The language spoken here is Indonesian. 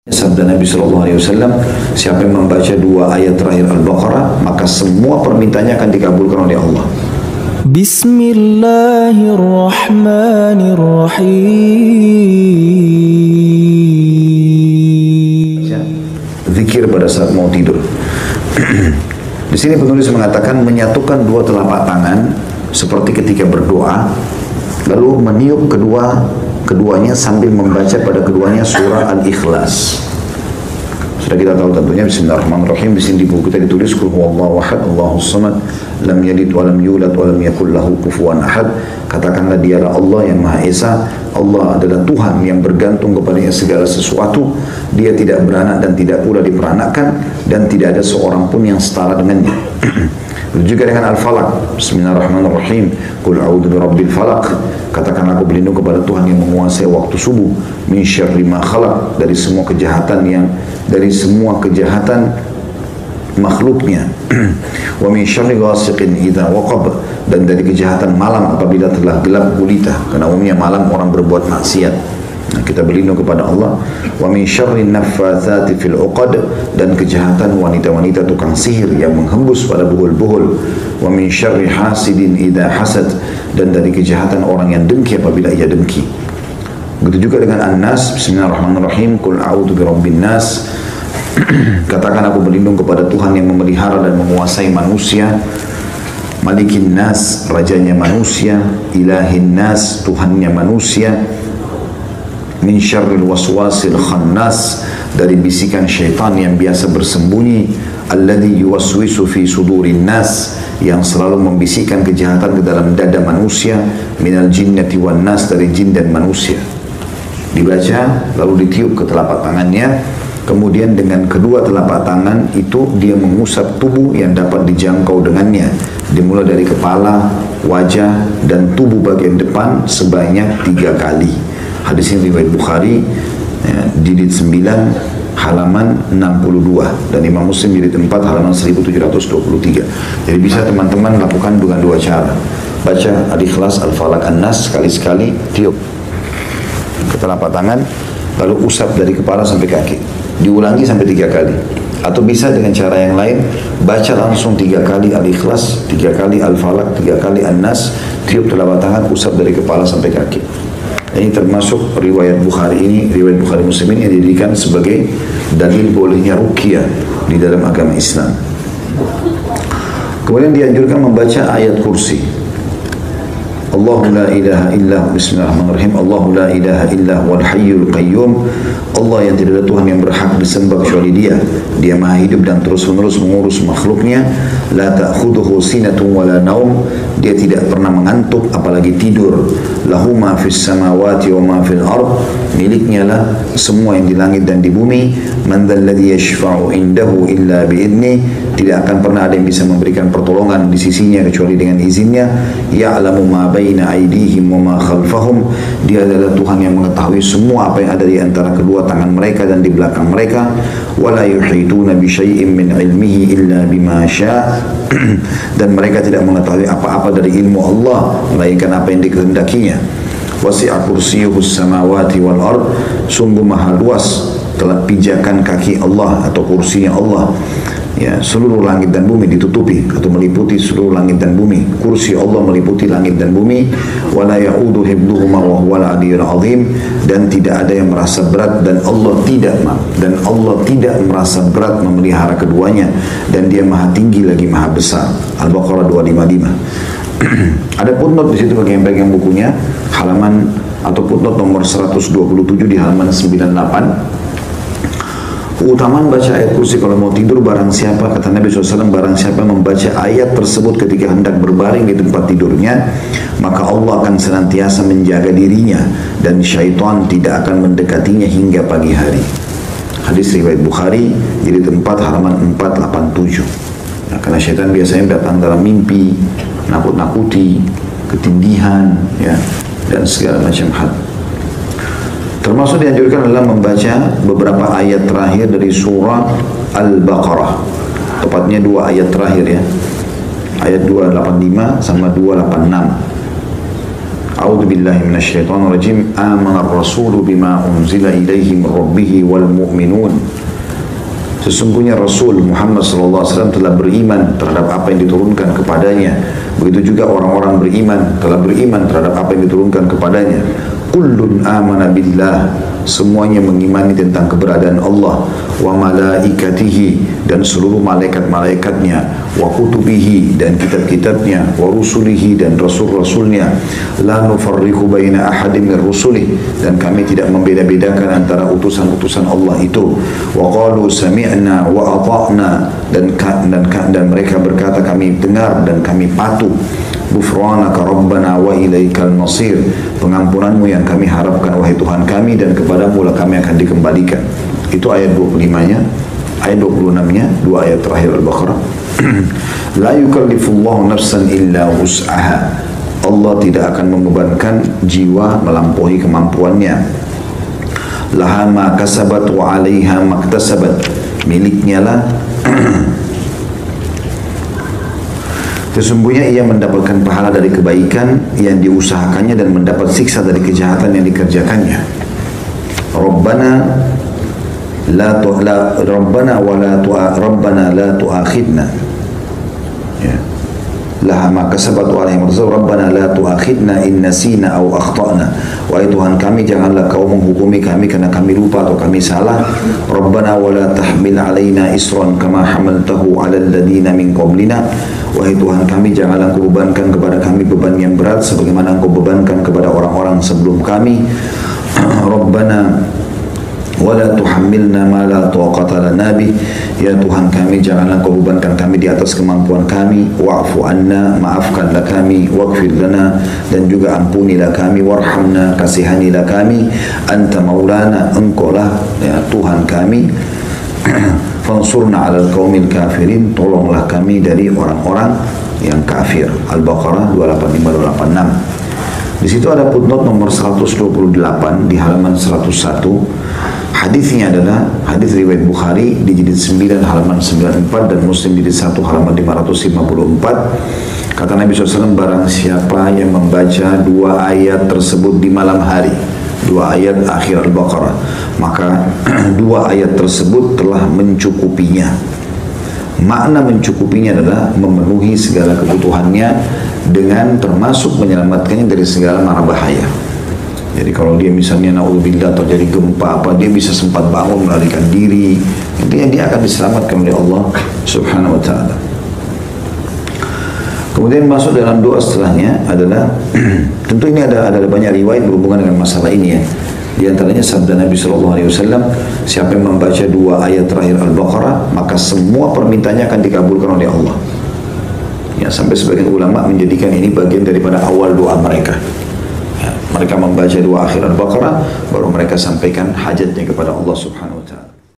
Sabda Nabi SAW, siapa yang membaca dua ayat terakhir Al-Baqarah, maka semua permintaannya akan dikabulkan oleh Allah. Bismillahirrahmanirrahim. Zikir pada saat mau tidur. Di sini penulis mengatakan menyatukan dua telapak tangan seperti ketika berdoa, lalu meniup keduanya sambil membaca pada keduanya surah Al-Ikhlas. Sudah kita tahu tentunya Bismillahirrahmanirrahim. Di sini di buku kita ditulis Qul huwallahu ahad, Allahus samad, lam yalid wa lam yulad wa lam yakul lahu kufuwan ahad. Katakanlah dialah Allah yang Maha Esa. Allah adalah Tuhan yang bergantung kepadanya segala sesuatu. Dia tidak beranak dan tidak pula diperanakkan, dan tidak ada seorang pun yang setara dengannya. Juga dengan Al-Falaq. Bismillahirrahmanirrahim. Qul a'udzu birabbil falaq. Katakan aku berlindung kepada Tuhan yang menguasai waktu subuh. Min syarri ma khalaq, dari semua kejahatan makhluknya. Wa min syarri ghasiqin idza waqab, dan dari kejahatan malam apabila telah gelap gulita, karena umumnya malam orang berbuat maksiat. Nah, kita berlindung kepada Allah. Wa min syarri naffatsati fil 'uqad, dan kejahatan wanita-wanita tukang sihir yang menghembus pada buhul-buhul. Wa min syarri hasidin idza hasad, dan dari kejahatan orang yang dengki apabila ia dengki. Begitu juga dengan An-Nas. Bismillahirrahmanirrahim. Qul a'udzu birabbin nas. Katakan aku berlindung kepada Tuhan yang memelihara dan menguasai manusia. Malikin nas, rajanya manusia. Ilahin nas, Tuhannya manusia. Min syarril waswasil khannas, dari bisikan syaitan yang biasa bersembunyi. Alladhi yuwaswisu fi sudurin nas, yang selalu membisikkan kejahatan ke dalam dada manusia. Minal jinnati wan nas, dari jin dan manusia. Dibaca lalu ditiup ke telapak tangannya. Kemudian dengan kedua telapak tangan itu dia mengusap tubuh yang dapat dijangkau dengannya, dimulai dari kepala, wajah, dan tubuh bagian depan sebanyak 3 kali. Hadis ini riwayat Bukhari, jilid 9 halaman 62, dan Imam Muslim jilid 4 halaman 1723. Jadi bisa teman-teman lakukan dengan 2 cara. Baca Al-Ikhlas, Al-Falaq, An-Nas sekali-sekali, tiup ke telapak tangan, lalu usap dari kepala sampai kaki. Diulangi sampai 3 kali. Atau bisa dengan cara yang lain, baca langsung 3 kali Al-Ikhlas, 3 kali Al-Falaq, 3 kali An-Nas, tiup telapak tangan, usap dari kepala sampai kaki. Ini termasuk riwayat Bukhari ini, riwayat Bukhari Muslim ini yang dijadikan sebagai dalil bolehnya ruqyah di dalam agama Islam. Kemudian dianjurkan membaca ayat kursi. Allahu la ilaha illahu, bismillahirrahmanirrahim. Allahu la ilaha illahu wal hayyul qayyum. Allah yang tidak ada Tuhan yang berhak disembah kecuali Dia. Dia Maha hidup dan terus-menerus mengurus makhluknya. La ta'khudhuhu sinatun wa la naum. Dia tidak pernah mengantuk apalagi tidur. Lahu ma fis samawati wa ma fil ard. Miliknya lah semua yang di langit dan di bumi. Man dzalladzi yashfa'u indahu illa bi'idni. Tidak akan pernah ada yang bisa memberikan pertolongan di sisinya kecuali dengan izinnya. Ya'lamu ma baina aydihim wa ma khalfahum. Dia adalah Tuhan yang mengetahui semua apa yang ada di antara kedua tangan mereka dan di belakang mereka. Wala yuhituna bi syai'in min ilmihi illa bima syaa. Dan mereka tidak mengetahui apa-apa dari ilmu Allah melainkan apa yang dikehendakinya. Wasi'a kursiyyuhus samawati wal ard. Sungguh maha luas telah pijakan kaki Allah atau kursinya Allah. Ya, seluruh langit dan bumi ditutupi atau meliputi seluruh langit dan bumi. Kursi Allah meliputi langit dan bumi. Wala ya'udu hibduhuma wa huwal 'aliyyul 'azim. Dan tidak ada yang merasa berat dan Allah tidak merasa berat memelihara keduanya, dan Dia Maha tinggi lagi Maha besar. Al-Baqarah 255. Ada footnote di situ bagi yang pegang bukunya, halaman atau footnote nomor 127 di halaman 98. Keutamaan baca ayat kursi kalau mau tidur, barang siapa, kata Nabi SAW, barang siapa membaca ayat tersebut ketika hendak berbaring di tempat tidurnya, maka Allah akan senantiasa menjaga dirinya dan syaitan tidak akan mendekatinya hingga pagi hari. Hadis riwayat Bukhari, jilid 4 halaman 487. Nah, karena syaitan biasanya datang dalam mimpi, nakut-nakuti, ketindihan, ya, dan segala macam hal. Termasuk dianjurkan adalah membaca beberapa ayat terakhir dari surah Al-Baqarah. Tepatnya 2 ayat terakhir, ya. Ayat 285 sama 286. A'udzu billahi minasyaitonir rajim. Amanar rasulu bima unzila ilaihi min rabbih wal mu'minun. Sesungguhnya Rasul Muhammad SAW telah beriman terhadap apa yang diturunkan kepadanya. Begitu juga orang-orang beriman telah beriman terhadap apa yang diturunkan kepadanya. Kullun amana billah, semuanya mengimani tentang keberadaan Allah, wa malaikatihi, dan seluruh malaikat-malaikatnya, wa kutubihi, dan kitab-kitabnya, wa rusulihi, dan rasul-rasulnya, la nufarriqu baina ahadin min rusulih, dan kami tidak membeda-bedakan antara utusan-utusan Allah itu. Wa qalu sami'na wa ata'na, dan mereka berkata kami dengar dan kami patuh. Ghufranaka Rabbana wa ilaikal masir, pengampunanmu yang kami harapkan wahai Tuhan kami, dan kepadamu lah kami akan dikembalikan. Itu ayat 25-nya. Ayat 26-nya, dua ayat terakhir Al-Baqarah. La yukallifullahu nafsan illa wus'aha, Allah tidak akan membebankan jiwa melampaui kemampuannya. Laha ma kasabat wa 'alaiha maktasabat, miliknya lah sesungguhnya ia mendapatkan pahala dari kebaikan yang diusahakannya dan mendapat siksa dari kejahatan yang dikerjakannya. Rabbana la tu'akhidna. Ya. Laha ma kasabat wa 'alaihim Rabbana la tu'akhidna in nasina aw akhtana. Wahai Tuhan kami, janganlah kau menghukumi kami karena kami lupa atau kami salah. Rabbana wa la tahmil 'alaina isran kama hamaltahu 'alal ladina min qablina. Wahai Tuhan kami, janganlah Engkau bebankan kepada kami beban yang berat sebagaimana Engkau bebankan kepada orang-orang sebelum kami. Rabbana wa la tuhammilna ma la taqata lana bih. Ya Tuhan kami, janganlah Engkau bebankan kami di atas kemampuan kami. Wa'fu anna, maafkanlah kami. Waghfir lana, dan juga ampunilah kami. Warhamna, kasihanilah kami. Anta maulana, Engkau lah ya Tuhan kami. Fansurna 'alal qaumil kafirin, tolonglah kami dari orang-orang yang kafir. Al-Baqarah 285-286. Di situ ada footnote nomor 128 di halaman 101. Hadisnya adalah hadis riwayat Bukhari di jilid 9 halaman 94 dan Muslim jilid 1 halaman 554. Kata Nabi SAW, barang siapa yang membaca dua ayat tersebut di malam hari, dua ayat akhir Al-Baqarah, maka dua ayat tersebut telah mencukupinya. Makna mencukupinya adalah memenuhi segala kebutuhannya dengan termasuk menyelamatkannya dari segala mara bahaya. Jadi kalau dia misalnya na'udzubillah terjadi gempa apa, dia bisa sempat bangun melarikan diri, intinya dia akan diselamatkan oleh Allah Subhanahu wa ta'ala. Kemudian masuk dalam doa setelahnya adalah tentu ini ada banyak riwayat berhubungan dengan masalah ini ya. Di antaranya sabda Nabi SAW, siapa yang membaca dua ayat terakhir Al-Baqarah, maka semua permintaannya akan dikabulkan oleh Allah. Ya, sampai sebagian ulama menjadikan ini bagian daripada awal doa mereka. Ya, mereka membaca dua akhir Al-Baqarah, baru mereka sampaikan hajatnya kepada Allah Subhanahu wa ta'ala.